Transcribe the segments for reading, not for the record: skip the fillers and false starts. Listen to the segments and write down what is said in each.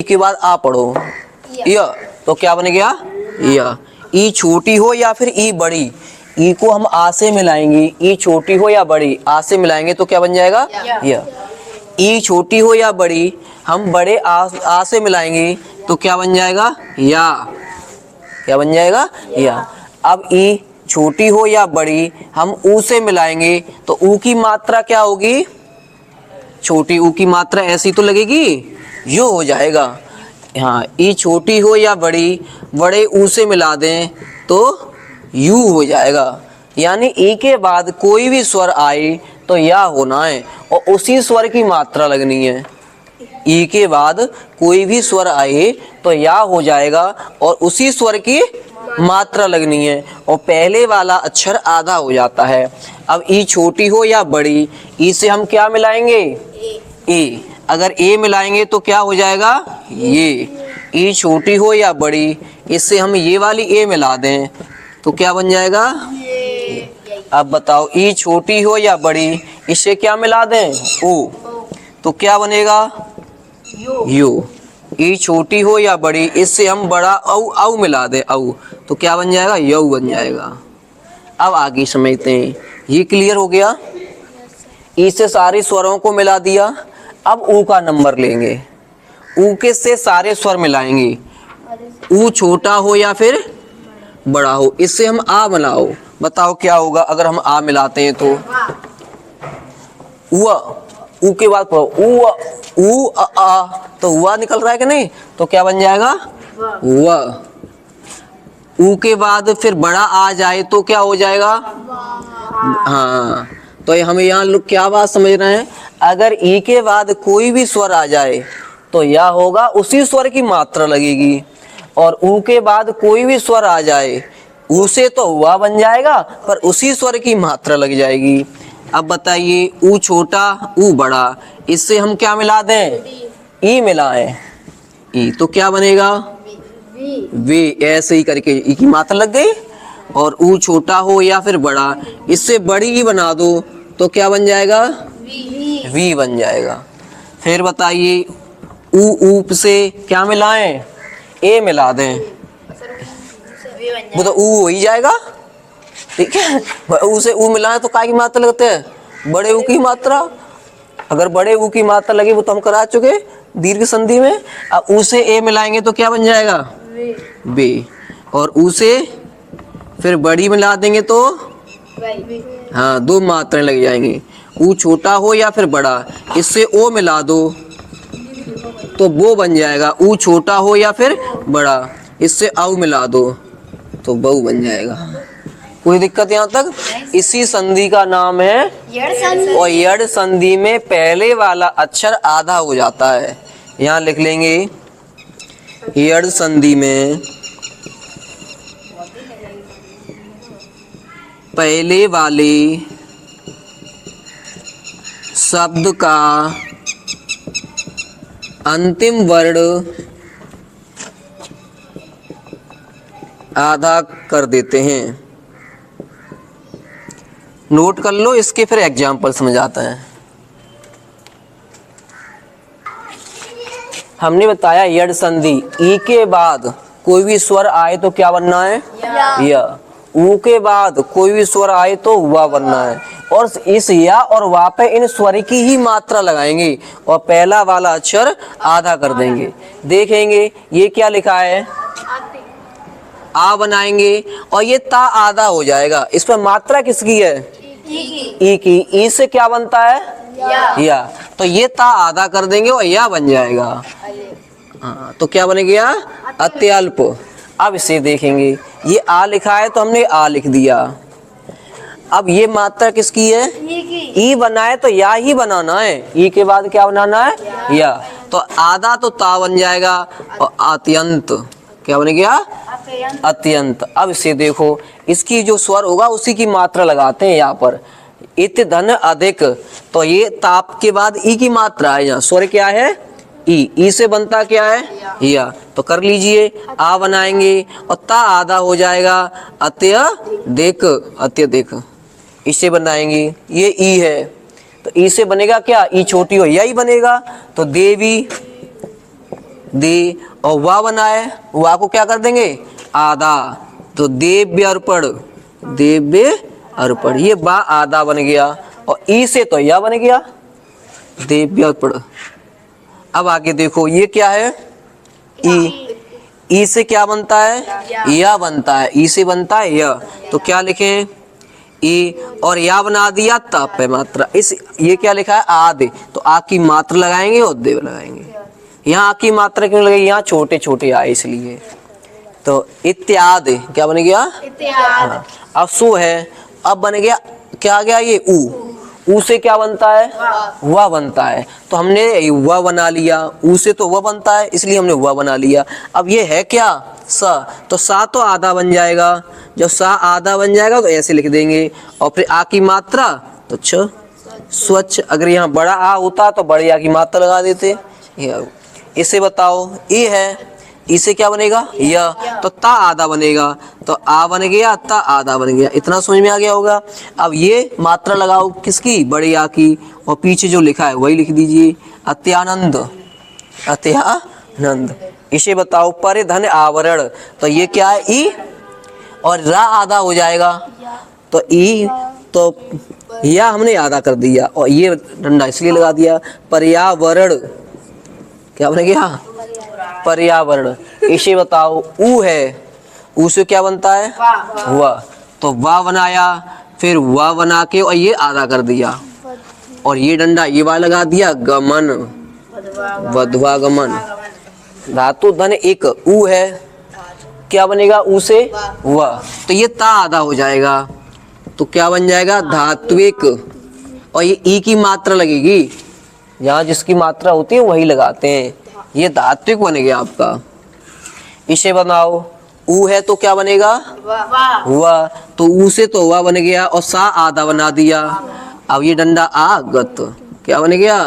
के बाद आ पढ़ो, य, तो क्या बन गया य। ई छोटी हो या फिर ई बड़ी, ई को हम आ से मिलाएंगे, ई छोटी हो या बड़ी, आ से मिलाएंगे तो क्या बन जाएगा य। ई छोटी हो या बड़ी, हम बड़े आ से मिलाएंगे तो क्या बन जाएगा या, क्या बन जाएगा या। अब ई छोटी हो या बड़ी, हम ऊ से मिलाएंगे तो ऊ की मात्रा क्या होगी, छोटी ऊ की मात्रा ऐसी तो लगेगी, यो हो जाएगा। हाँ, ई छोटी हो या बड़ी, बड़े ऊ से मिला दें तो यू हो जाएगा। यानी ई के बाद कोई भी स्वर आए तो या होना है और उसी स्वर की मात्रा लगनी है। ई के बाद कोई भी स्वर आए तो या हो जाएगा और उसी स्वर की मात्रा लगनी है और पहले वाला अक्षर आधा हो जाता है। अब ई छोटी हो या बड़ी, ई से हम क्या मिलाएंगे ए, अगर ए मिलाएंगे तो क्या हो जाएगा ये। ई छोटी हो या बड़ी, इससे हम ये वाली ए मिला दें तो क्या बन जाएगा। अब बताओ, ई छोटी हो या बड़ी, इससे क्या मिला दें ओ, तो क्या बनेगा यू। ई छोटी हो या बड़ी, इससे हम बड़ा औ मिला दें औ, तो क्या बन जाएगा यऊ बन जाएगा। अब आगे समझते हैं, ये क्लियर हो गया। ई से सारे स्वरों को मिला दिया। अब ऊ का नंबर लेंगे, ऊ के से सारे स्वर मिलाएंगे, ऊ छोटा हो या फिर बड़ा हो, इससे हम आ मिलाओ, बताओ क्या होगा अगर हम आ मिलाते हैं तो ऊ के बाद ऊ आ, तो हुआ निकल रहा है कि नहीं, तो क्या बन जाएगा हुआ। ऊ के बाद फिर बड़ा आ जाए तो क्या हो जाएगा। हाँ, तो हम यहाँ लोग क्या बात समझ रहे हैं, अगर ई के बाद कोई भी स्वर आ जाए तो या होगा, उसी स्वर की मात्रा लगेगी, और ऊ के बाद कोई भी स्वर आ जाए, ऊ से तो हुआ बन जाएगा पर उसी स्वर की मात्रा लग जाएगी। अब बताइए, ऊ छोटा ऊ बड़ा, इससे हम क्या मिला दें ई मिलाएं, ई तो क्या बनेगा वे। ऐसे ही करके ई की मात्रा लग गई। और ऊ छोटा हो या फिर बड़ा, इससे बड़ी ई बना दो तो क्या बन जाएगा वी बन जाएगा। फिर बताइए, ऊ से क्या मिलाएं ए मिला दें, वो तो ऊ हो ही जाएगा, ठीक है। ऊ से ऊ मिलाएं तो काय की मात्रा लगते हैं बड़े ऊ की मात्रा। अगर बड़े ऊ की मात्रा लगी वो तो हम करा चुके दीर्घ संधि में। अब ऊ से ए मिलाएंगे तो क्या बन जाएगा बे, और ऊ से फिर बड़ी मिला देंगे तो हाँ, दो मात्राएं लग जाएंगी। ऊ छोटा हो या फिर बड़ा, इससे ओ मिला दो तो वो बन जाएगा। ऊ छोटा हो या फिर बड़ा, इससे औ मिला दो तो बहु बन जाएगा। कोई दिक्कत यहाँ तक। इसी संधि का नाम है और यड़ संधि में पहले वाला अक्षर आधा हो जाता है। यहाँ लिख लेंगे, यड़ संधि में पहले वाले शब्द का अंतिम वर्ण आधा कर देते हैं। नोट कर लो, इसके फिर एग्जाम्पल समझाते हैं। हमने बताया यड़ संधि, ई के बाद कोई भी स्वर आए तो क्या बनना है या। ऊ के बाद कोई भी स्वर आए तो हुआ बनना है, और इस या और वा पे इन स्वर की ही मात्रा लगाएंगे और पहला वाला अक्षर आधा कर देंगे। देखेंगे ये क्या लिखा है, आ बनाएंगे और ये ता आधा हो जाएगा। इस पर मात्रा किसकी है ई की। ई से क्या बनता है या, तो ये ता आधा कर देंगे और या बन जाएगा। हाँ, तो क्या बन गया अत्यल्प। अब इसे देखेंगे, ये आ लिखा है तो हमने आ लिख दिया। अब ये मात्रा किसकी है ई बनाए तो या ही बनाना है, ई के बाद क्या बनाना है या, तो आधा तो ता बन जाएगा और अत्यंत क्या बन गया अत्यंत। अब इसे देखो, इसकी जो स्वर होगा उसी की मात्रा लगाते हैं यहाँ पर। इत धन अधिक, तो ये ताप के बाद ई की मात्रा है, यहाँ स्वर क्या है ई से बनता क्या है या, तो कर लीजिए। आ बनाएंगे और ता आधा हो जाएगा अत्यधिक, इसे बनाएंगे। ये ई है तो ई से बनेगा क्या, ई छोटी हो या ही बनेगा, तो देवी दे, और वा बना है, वा को क्या कर देंगे आधा, तो देव्य अर्पण, देव्य अर्पण, ये बा आधा बन गया, और ई से तो या बन गया देव्य अर्पण। अब आगे देखो ये क्या है ई से क्या बनता है या बनता है, ई से बनता है या, तो क्या लिखें ई, और या बना दिया तप है मात्रा, इस ये क्या लिखा है आदि, तो आ की मात्रा लगाएंगे और देव लगाएंगे, यहाँ आ की मात्रा क्यों लगेगी, यहाँ छोटे छोटे आए इसलिए, तो इत्यादि क्या बन गया हाँ। अब सो है, अब बन गया क्या आ गया ये ऊ से क्या बनता है वह बनता है, तो हमने वह बना लिया, ऊ से तो वह बनता है इसलिए हमने वह बना लिया। अब ये है क्या सा, तो सा तो आधा बन जाएगा, जब सा आधा बन जाएगा तो ऐसे लिख देंगे, और फिर आ की मात्रा तो स्वच्छ, अगर यहाँ बड़ा आ होता तो बड़े आ की मात्रा लगा देते। इसे बताओ ये है, इसे क्या बनेगा या, तो ता आधा बनेगा, तो आ बन गया ता आधा बन गया, इतना समझ में आ गया होगा। अब ये मात्रा लगाओ किसकी बड़ी आ की, और पीछे जो लिखा है वही लिख दीजिए अत्यानंद, अत्यानंद। इसे बताओ परिधन आवरण, तो ये क्या है ई, और रा आधा हो जाएगा, तो ई तो या हमने आधा कर दिया, और ये डंडा इसलिए लगा दिया, पर्यावरण क्या बन गया पर्यावरण। इसे बताओ ऊ है, ऊ से क्या बनता है वह, तो वाह बनाया, फिर वाह बना के और ये आधा कर दिया, और ये डंडा ये वाला लगा दिया गमन, वधवा गमन। धातु धन एक ऊ है, क्या बनेगा ऊ से वह, तो ये ता आधा हो जाएगा, तो क्या बन जाएगा धात्विक, और ये ई की मात्रा लगेगी, यहाँ जिसकी मात्रा होती है वही लगाते हैं, ये धात्विक बन गया आपका। इसे बनाओ ऊ है तो क्या बनेगा वह, तो ऊ से तो वह बन गया, और सा आधा बना दिया। अब ये डंडा आगत क्या बन गया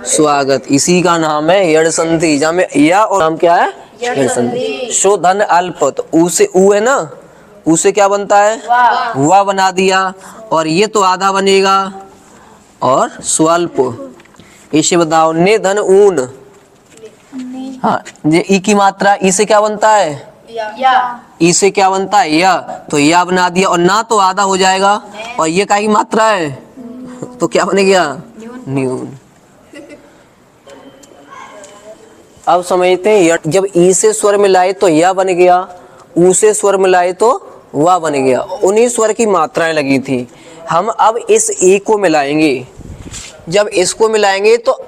स्वागत, इसी का नाम है यड़ संधि, जहाँ में या और नाम क्या है यड़ संधि। शो धन अल्प, तो ऊ से ऊ है ना, ऊ से क्या बनता है वह बना दिया, और ये तो आधा बनेगा, और स्वल्प। इसे बताओ ने धन ऊन, हाँ ये ई की मात्रा, ई से क्या बनता है ई से क्या बनता है या, तो या बना दिया, और ना तो आधा हो जाएगा, और ये क्या की मात्रा है तो क्या बन गया न्यून। अब समझते हैं जब ई से स्वर मिलाए तो या बन गया, ऊ से स्वर मिलाए तो वाह बन गया, उन्हीं स्वर की मात्राएं लगी थी। हम अब इस ई को मिलाएंगे, जब इसको मिलाएंगे तो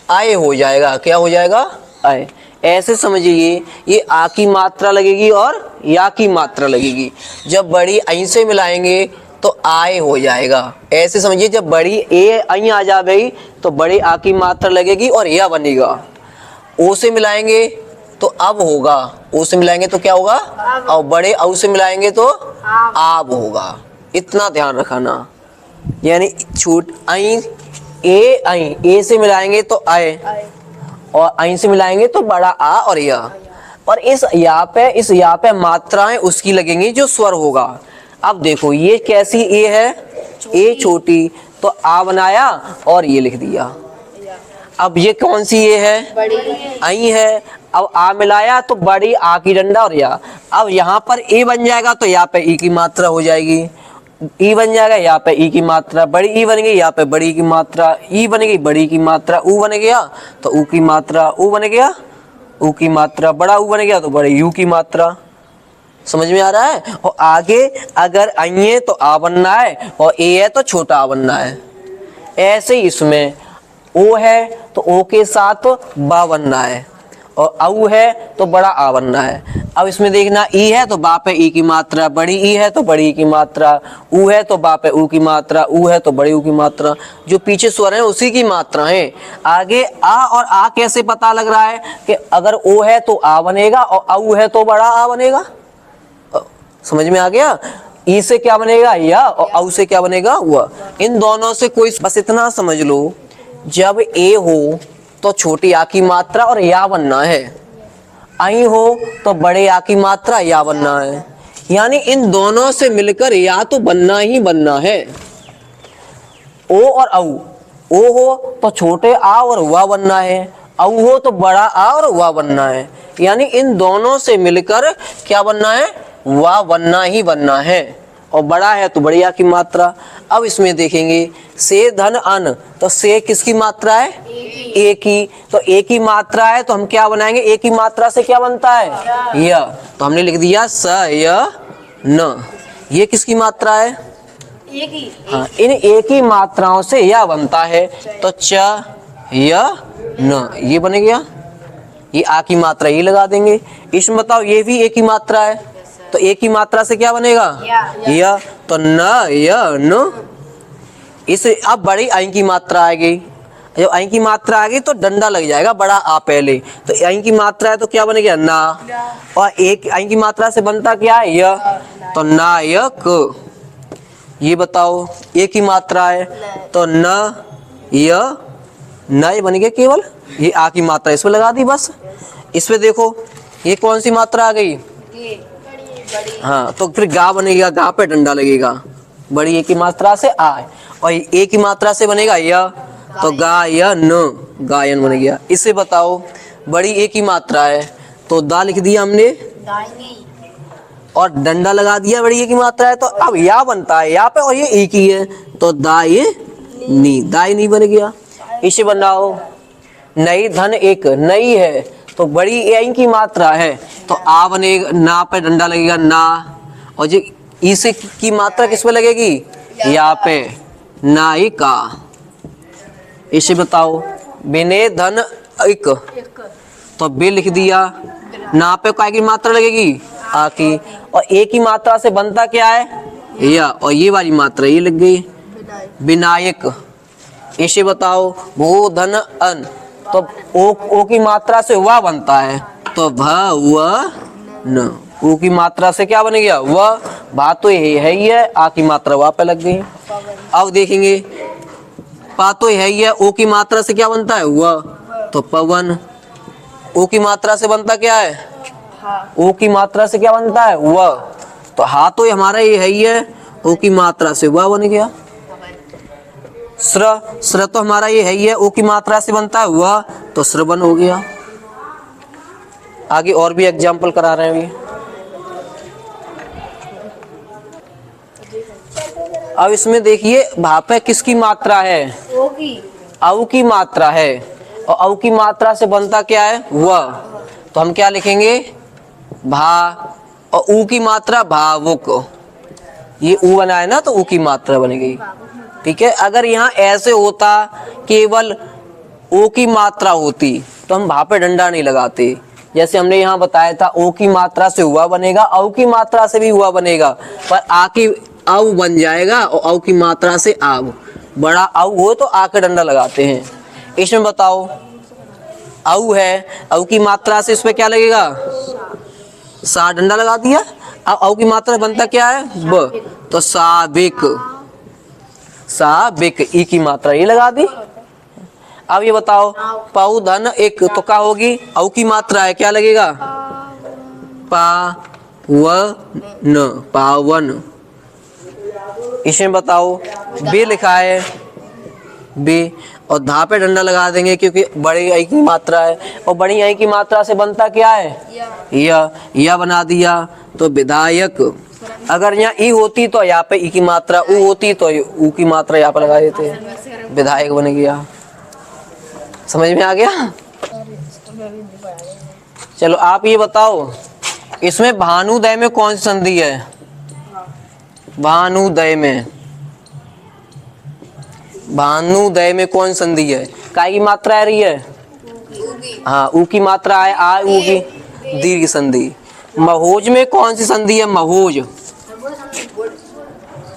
आए हो जाएगा, क्या हो जाएगा आए। ऐसे समझिए ये आ की मात्रा लगेगी और या की मात्रा लगेगी, जब बड़ी आई से मिलाएंगे तो आए हो जाएगा। ऐसे समझिए जब बड़ी ए आई आ जा गई तो बड़ी आ की मात्रा लगेगी और या बनेगा। ओ से मिलाएंगे तो अब होगा, ओ से मिलाएंगे तो क्या होगा और बड़े औ से मिलाएंगे तो आब होगा। इतना ध्यान रखना, यानी छूट आई ए से मिलाएंगे तो आए, और आई से मिलाएंगे तो बड़ा आ और या। और इस या पे मात्राएं उसकी लगेंगी जो स्वर होगा। अब देखो ये कैसी ए है, ए छोटी, तो आ बनाया और ये लिख दिया। अब ये कौन सी ए है आई है, अब आ मिलाया तो बड़ी आ की डंडा और या। अब यहाँ पर ए बन जाएगा तो यहाँ पे ई की मात्रा हो जाएगी, ई बन जाएगा यहाँ पे ई की मात्रा, बड़ी ई बन गई यहाँ पे बड़ी की मात्रा, ई बन गई बड़ी की मात्रा, ऊ बन गया तो ऊ की मात्रा, ऊ बन गया ऊ की मात्रा, बड़ा ऊ बन गया तो बड़े यू की मात्रा। समझ में आ रहा है। और आगे अगर आई है तो आ बनना है, और ए है तो छोटा आ बनना है। ऐसे ही इसमें ओ है तो ओ के साथ बा बनना है, और औ है तो बड़ा आ बनना है। अब इसमें देखना ई है तो बा पे ई की मात्रा, बड़ी ई है तो बड़ी ई की मात्रा, ऊ है तो बा पे ऊ की मात्रा, ऊ है तो बड़ी ऊ की मात्रा। जो पीछे स्वर है उसी की मात्रा है। आगे आ और आ कैसे पता लग रहा है कि अगर ओ है तो आ बनेगा और औ है तो बड़ा आ बनेगा। समझ में आ गया। ई से क्या बनेगा या, और औ से क्या बनेगा वह। इन दोनों से कोई, बस इतना समझ लो, जब ए हो तो छोटी आ की मात्रा और या बनना है, आई हो तो बड़े आ की मात्रा या बनना है। यानी इन दोनों से मिलकर या तो बनना ही बनना है। ओ और औ, ओ हो तो छोटे आ और वाह बनना है, औ हो तो बड़ा आ और वाह बनना है, यानी इन दोनों से मिलकर क्या बनना है, वाह बनना ही बनना है। और बड़ा है तो बड़ी आ की मात्रा। अब इसमें देखेंगे से धन अन, तो से किसकी मात्रा है, एक ही, तो एक ही मात्रा है तो हम क्या बनाएंगे, एक ही मात्रा से क्या बनता है, य, तो हमने लिख दिया स य न। ये किसकी मात्रा है, एक ही। हाँ, इन एक ही मात्राओं से यह बनता है, तो च य न ये बन गया। ये आ की मात्रा ये लगा देंगे। इसमें बताओ ये भी एक ही मात्रा है, तो एक ही मात्रा से क्या बनेगा, य, तो न य न। इस अब बड़ी आई की मात्रा आ गई, जब आई की मात्रा आ गई तो डंडा लग जाएगा बड़ा आ पहले, तो आई की मात्रा है तो क्या बनेगा ना, और एक आई की मात्रा से बनता क्या है, य, तो नायक। ये बताओ एक ही मात्रा है तो न य न, ये बन गया केवल, ये आ की मात्रा इसमें लगा दी बस। इसमें देखो ये कौन सी मात्रा आ गई, हाँ, तो फिर गा बनेगा, गा पे डंडा लगेगा, बड़ी एक की मात्रा से आ, और एक ही मात्रा से बनेगा य, तो गायन, गायन बन गया। इसे बताओ बड़ी एक ही मात्रा है तो दा लिख दिया हमने, और डंडा लगा दिया, बड़ी एक ही मात्रा है तो अब या बनता है या पे, और ये एक ही है तो दाई नी, दाई नी बन गया। इसे बनाओ नई धन एक, नई है तो बड़ी ए की मात्रा है तो आ बनेगा, ना पे डंडा लगेगा ना, और जो इसे की मात्रा किस पे लगेगी, या पे, नाई का। इसे बताओ बिने धन एक, तो बे लिख दिया, ना पे काय की मात्रा लगेगी, आ की, और एक ही मात्रा से बनता क्या है, या, और ये वाली मात्रा ये लग गई, विनायक। इसे बताओ भू धन अन, तो ओ की मात्रा से वह बनता है तो भ व न, ओ की मात्रा से क्या बन गया, वह, बात तो यही है ही है, आ की मात्रा वह पे लग गई। अब देखेंगे पा तो है ही है, ओ की मात्रा से क्या बनता है, वह, तो पवन। ओ की मात्रा से बनता क्या है, ओ की मात्रा से क्या बनता है, वह, तो हा तो हमारा ये है ही है, ओ की मात्रा से वह बन गया। स्र, स्र तो हमारा ये है ही है, ओ की मात्रा से बनता है वह, तो श्रवण हो गया। आगे और भी एग्जाम्पल करा रहे हैं अभी। अब इसमें देखिए भापे किसकी मात्रा है, औ की मात्रा है, और औ की मात्रा से बनता क्या है, वह, तो हम क्या लिखेंगे, भा, और ऊ की मात्रा भावुक, ये ऊ बना है ना तो ऊ की मात्रा बनेगी, ठीक है। अगर यहाँ ऐसे होता केवल ओ की मात्रा होती तो हम भा पे डंडा नहीं लगाते, जैसे हमने यहाँ बताया था ओ की मात्रा से हुआ बनेगा, औ की मात्रा से भी हुआ बनेगा, पर आ की औ बन जाएगा, और औ की मात्रा से आव, बड़ा औ हो तो आ के डंडा लगाते हैं। इसमें बताओ औ है, औ की मात्रा से इसमें क्या लगेगा, सा, डंडा लगा दिया, अब औ की मात्रा बनता क्या है, ब, तो साबिक, साबिक, ई की मात्रा ये लगा दी। अब ये बताओ पाउ धन एक, तो क्या होगी, औ की मात्रा है क्या लगेगा, पा व न, पावन। इसमें बताओ बे लिखा है, बे, और धा पे डंडा लगा देंगे क्योंकि बड़ी आई की मात्रा है, और बड़ी आई की मात्रा से बनता क्या है, या बना दिया, तो विधायक। अगर यहाँ ई होती तो यहाँ पे ई की मात्रा, ऊ होती तो ऊ की मात्रा यहाँ पे लगा देते, विधायक बन गया। समझ में आ गया। चलो आप ये बताओ इसमें भानुदय में कौन सी संधि है, भानुदय में, भानुदय में कौन संधि है, काय की मात्रा आ रही है, हाँ, ऊ की मात्रा है, आ ऊ की दीर्घ संधि। महोज में कौन सी संधि है, महोज,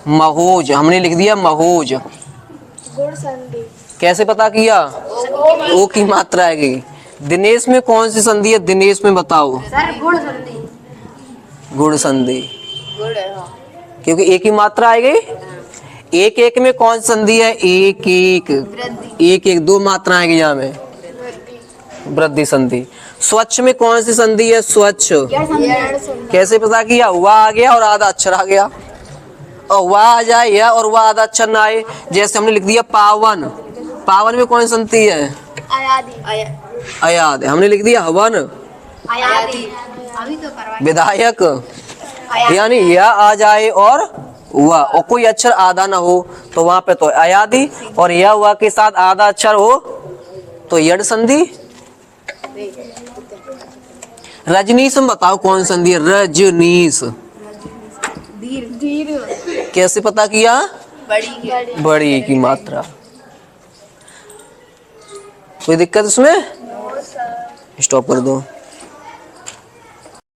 महोज हमने लिख दिया महोज। कैसे पता किया, ओ की मात्रा आएगी। दिनेश में कौन सी संधि है, दिनेश में बताओ, गुण संधि, क्योंकि एक ही मात्रा आएगी। एक एक में कौन सी संधि है, एक एक, एक एक, दो मात्रा आएगी यहाँ में, वृद्धि संधि। स्वच्छ में कौन सी संधि है, स्वच्छ, कैसे पता किया, वह आ गया और आधा अक्षर आ गया, और वह आ जाए या और वह आधा अक्षर ना आए, जैसे हमने लिख दिया पावन, पावन में कौन सी संधि है, अयाद है। हमने लिख दिया हवन, विधायक, यानी या आ जाए और हुआ और कोई अक्षर आधा ना हो तो वहां पे तो अयादि, और या हुआ के साथ आधा अक्षर हो तो यड संधि। रजनीश में बताओ कौन संधि है? रजनीश कैसे पता किया? बड़ी की मात्रा। कोई दिक्कत इसमें? स्टॉप कर दो।